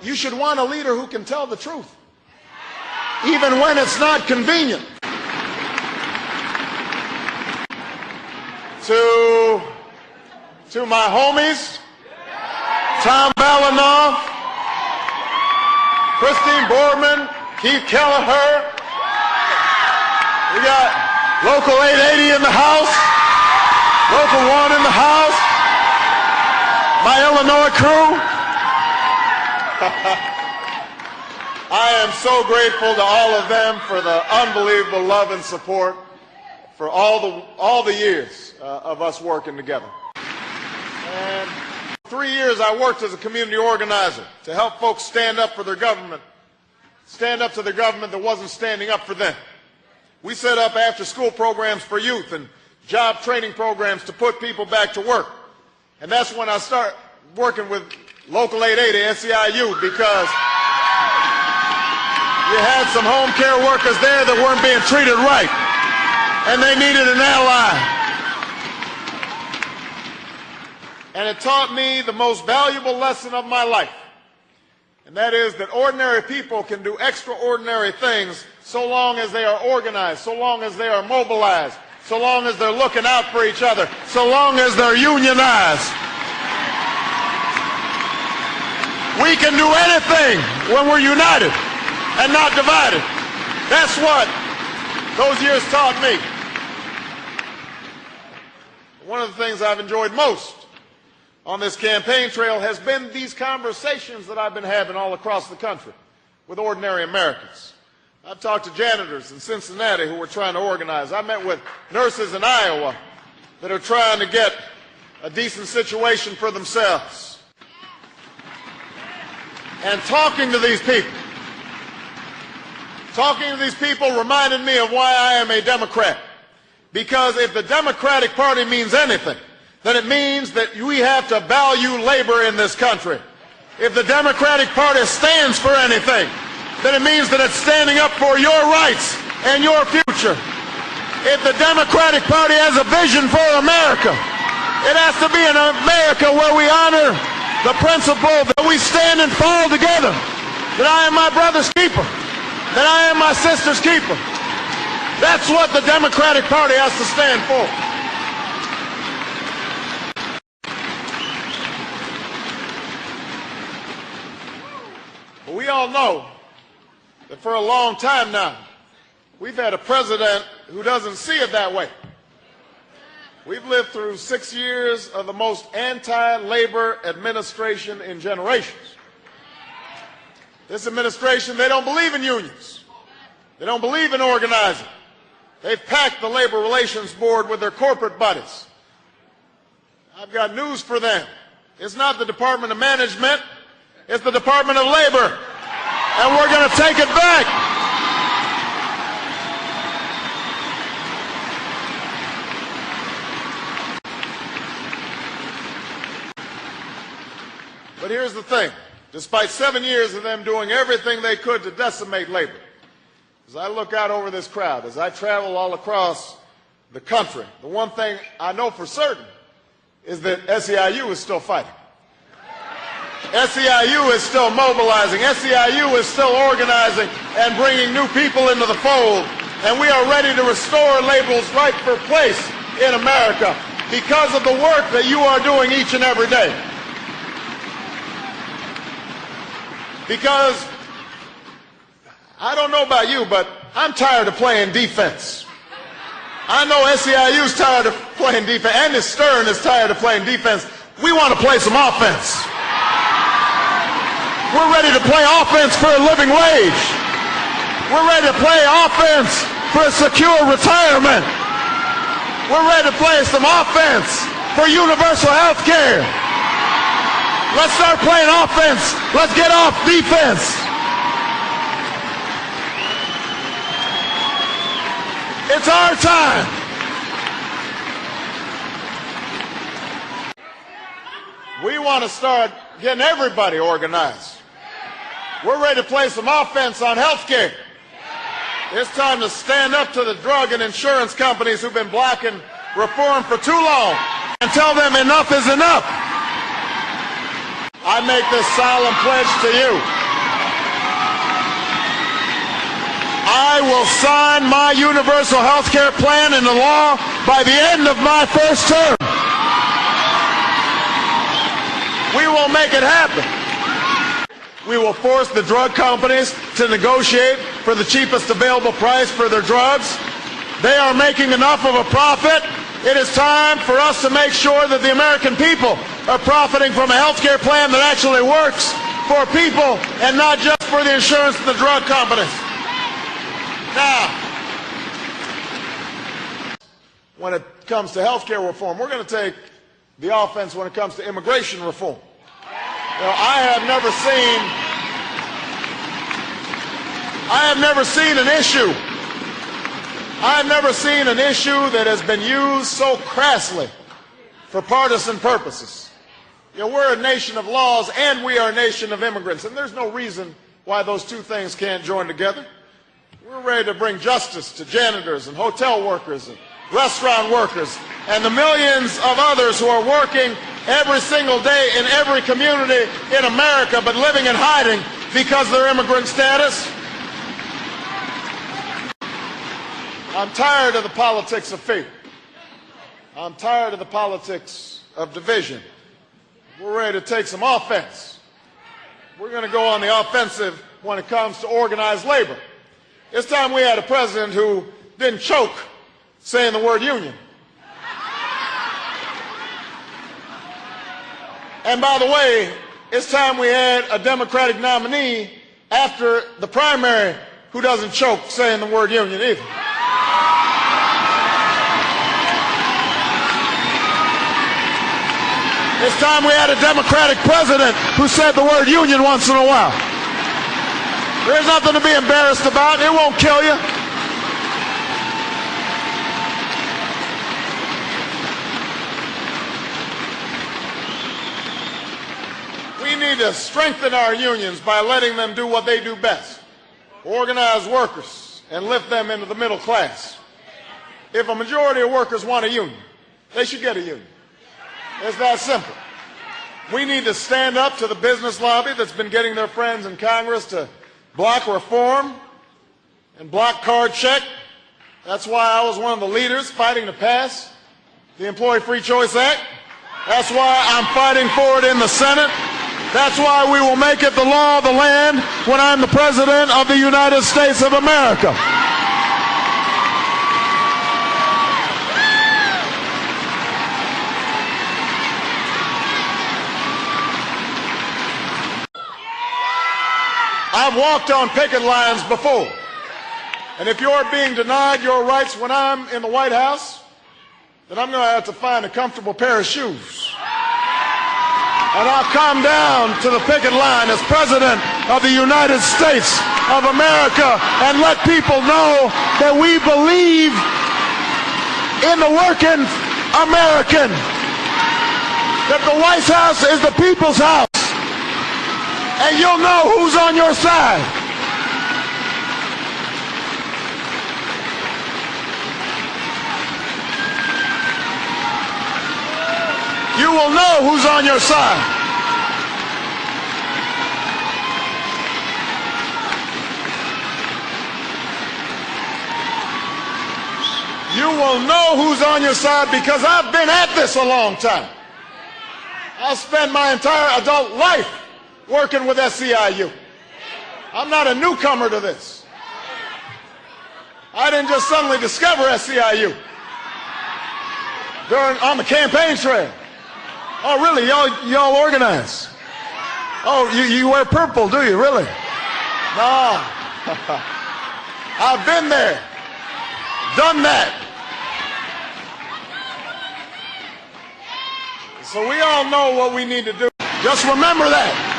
you should want a leader who can tell the truth, even when it's not convenient. To my homies, Tom Balanoff, Christine Boardman, Keith Kelleher, we got Local 880 in the house, Local 1 in the house, my Illinois crew. I am so grateful to all of them for the unbelievable love and support for all the years of us working together. And 3 years I worked as a community organizer to help folks stand up for their government, stand up to the government that wasn't standing up for them. We set up after-school programs for youth and job training programs to put people back to work. And that's when I started working with Local 880, SEIU, because you had some home care workers there that weren't being treated right, and they needed an ally. And it taught me the most valuable lesson of my life, and that is that ordinary people can do extraordinary things so long as they are organized, so long as they are mobilized, so long as they're looking out for each other, so long as they're unionized. We can do anything when we're united and not divided. That's what those years taught me. One of the things I've enjoyed most on this campaign trail has been these conversations that I've been having all across the country with ordinary Americans. I've talked to janitors in Cincinnati who were trying to organize. I met with nurses in Iowa that are trying to get a decent situation for themselves. And talking to these people reminded me of why I am a Democrat. Because if the Democratic Party means anything, then it means that we have to value labor in this country. If the Democratic Party stands for anything, then it means that it's standing up for your rights and your future. If the Democratic Party has a vision for America, it has to be an America where we honor the principle that we stand and fall together, that I am my brother's keeper, that I am my sister's keeper. That's what the Democratic Party has to stand for. But we all know that for a long time now, we've had a president who doesn't see it that way. We've lived through 6 years of the most anti-labor administration in generations. This administration, they don't believe in unions. They don't believe in organizing. They've packed the Labor Relations Board with their corporate buddies. I've got news for them. It's not the Department of Management, it's the Department of Labor. And we're going to take it back. But here's the thing. Despite 7 years of them doing everything they could to decimate labor, as I look out over this crowd, as I travel all across the country, the one thing I know for certain is that SEIU is still fighting. SEIU is still mobilizing. SEIU is still organizing and bringing new people into the fold. And we are ready to restore labor's rightful place in America because of the work that you are doing each and every day. Because I don't know about you, but I'm tired of playing defense. I know SEIU's tired of playing defense. Andy Stern is tired of playing defense. We want to play some offense. We're ready to play offense for a living wage. We're ready to play offense for a secure retirement. We're ready to play some offense for universal health care. Let's start playing offense. Let's get off defense. It's our time. We want to start getting everybody organized. We're ready to play some offense on health care. It's time to stand up to the drug and insurance companies who've been blocking reform for too long and tell them enough is enough. I make this solemn pledge to you. I will sign my universal health care plan into law by the end of my first term. We will make it happen. We will force the drug companies to negotiate for the cheapest available price for their drugs. They are making enough of a profit. It is time for us to make sure that the American people are profiting from a health care plan that actually works for people and not just for the insurance of the drug companies. Now, when it comes to health care reform, we're going to take the offense when it comes to immigration reform. You know, I have never seen an issue that has been used so crassly for partisan purposes. You know, we're a nation of laws and we are a nation of immigrants, and there's no reason why those two things can't join together. We're ready to bring justice to janitors and hotel workers and restaurant workers and the millions of others who are working every single day in every community in America but living in hiding because of their immigrant status. I'm tired of the politics of fear. I'm tired of the politics of division. We're ready to take some offense. We're going to go on the offensive when it comes to organized labor. It's time we had a president who didn't choke saying the word union. And by the way, it's time we had a Democratic nominee after the primary who doesn't choke saying the word union either. It's time we had a Democratic president who said the word union once in a while. There's nothing to be embarrassed about. It won't kill you. We need to strengthen our unions by letting them do what they do best: organize workers and lift them into the middle class. If a majority of workers want a union, they should get a union. It's that simple. We need to stand up to the business lobby that's been getting their friends in Congress to block reform and block card check. That's why I was one of the leaders fighting to pass the Employee Free Choice Act. That's why I'm fighting for it in the Senate. That's why we will make it the law of the land when I'm the President of the United States of America. I've walked on picket lines before, and if you're being denied your rights when I'm in the White House, then I'm going to have to find a comfortable pair of shoes. And I'll come down to the picket line as President of the United States of America and let people know that we believe in the working American, that the White House is the people's house. And you'll know who's on your side. You will know who's on your side. You will know who's on your side because I've been at this a long time. I've spent my entire adult life working with SEIU. I'm not a newcomer to this. I didn't just suddenly discover SEIU on the campaign trail. Oh, really? Y'all organize? Oh, you wear purple, do you? Really? No. I've been there, done that. So we all know what we need to do. Just remember that.